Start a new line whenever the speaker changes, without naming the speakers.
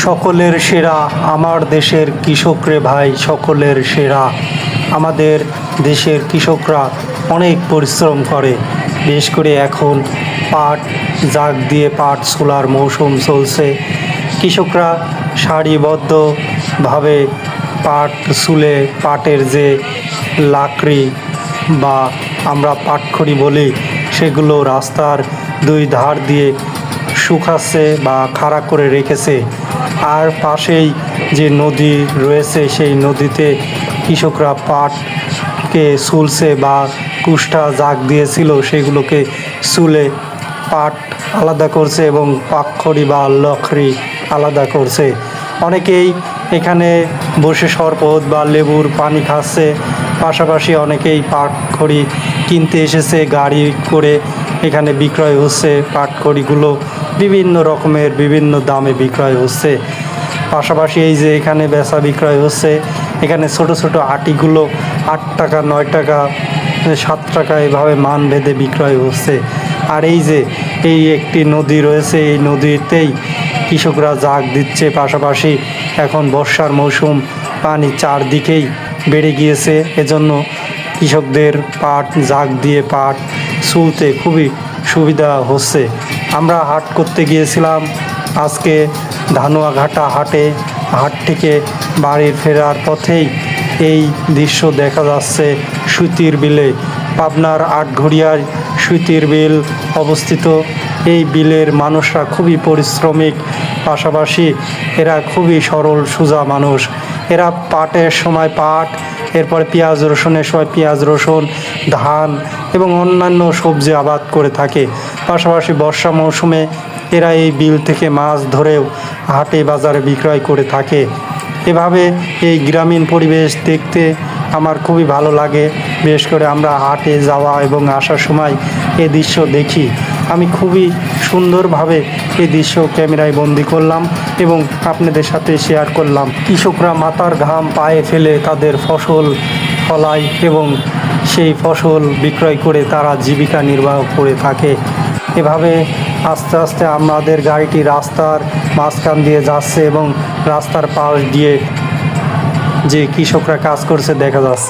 সকলের সেরা আমার দেশের কৃষক রে ভাই, সকলের সেরা। আমাদের দেশের কৃষকরা অনেক পরিশ্রম করে। বিশেষ করে এখন পাট জাগ দিয়ে পাট ছোলার মৌসুম চলছে। কৃষকরা সারিবদ্ধভাবে পাট চুলে পাটের যে লাকড়ি বা আমরা পাটখড়ি বলি, সেগুলো রাস্তার দুই ধার দিয়ে শুকাচ্ছে বা খাড়া করে রেখেছে। আর পাশেই যে নদী রয়েছে, সেই নদীতে কৃষকরা পাটকে চুলছে বা কুষ্ঠা জাগ দিয়েছিল সেগুলোকে চুলে পাট আলাদা করছে এবং পাটখড়ি বা লখড়ি আলাদা করছে। অনেকেই এখানে বসে শরবত বা লেবুর পানি খাচ্ছে। পাশাপাশি অনেকেই পাটখড়ি কিনতে এসেছে গাড়ি করে। এখানে বিক্রয় হচ্ছে পাটখড়িগুলো, বিভিন্ন রকমের বিভিন্ন দামে বিক্রয় হচ্ছে। পাশাপাশি এই যে এখানে বেচা বিক্রয় হচ্ছে, এখানে ছোট ছোট আটিগুলো 8 টাকা, 9 টাকা, 7 টাকা এভাবে মান ভেদে বিক্রয় হচ্ছে। আর এই যে এই একটি নদী রয়েছে, এই নদীতেই কৃষকরা জাগ দিচ্ছে। পাশাপাশি এখন বর্ষার মৌসুম, পানি চারদিকেই বেড়ে গিয়েছে, এজন্য কৃষকদের পাট জাগ দিয়ে পাট চুলতে খুবই সুবিধা হচ্ছে। আমরা হাট করতে গিয়েছিলাম আজকে ধানুয়াঘাটা হাটে। হাট থেকে বাড়ি ফেরার পথেই এই দৃশ্য দেখা যাচ্ছে সুতির বিলে। পাবনার আটঘরিয়ায় সুতির বিল অবস্থিত। এই বিলের মানুষরা খুবই পরিশ্রমিক, পাশাপাশি এরা খুবই সরল সোজা মানুষ। এরা পাটের সময় পাট, এরপরে পেঁয়াজ রসুনের সময় পেঁয়াজ রসুন, ধান এবং অন্যান্য সবজি আবাদ করে থাকে। পাশাপাশি বর্ষা মৌসুমে এরা এই বিল থেকে মাছ ধরেও হাটে বাজারে বিক্রয় করে থাকে। এভাবে এই গ্রামীণ পরিবেশ দেখতে আমার খুবই ভালো লাগে। বিশেষ করে আমরা হাটে যাওয়া এবং আসার সময় এই দৃশ্য দেখি। আমি খুবই সুন্দরভাবে এই দৃশ্য ক্যামেরায় বন্দি করলাম এবং আপনাদের সাথে শেয়ার করলাম। কৃষকরা মাথার ঘাম পায়ে ফেলে তাদের ফসল ফলায় এবং সেই ফসল বিক্রয় করে তারা জীবিকা নির্বাহ করে থাকে। এভাবে আস্তে আস্তে আমাদের গাড়িটি রাস্তার মাঝখান দিয়ে যাচ্ছে এবং রাস্তার পাশ দিয়ে যে কৃষকরা কাজ করছে দেখা যাচ্ছে।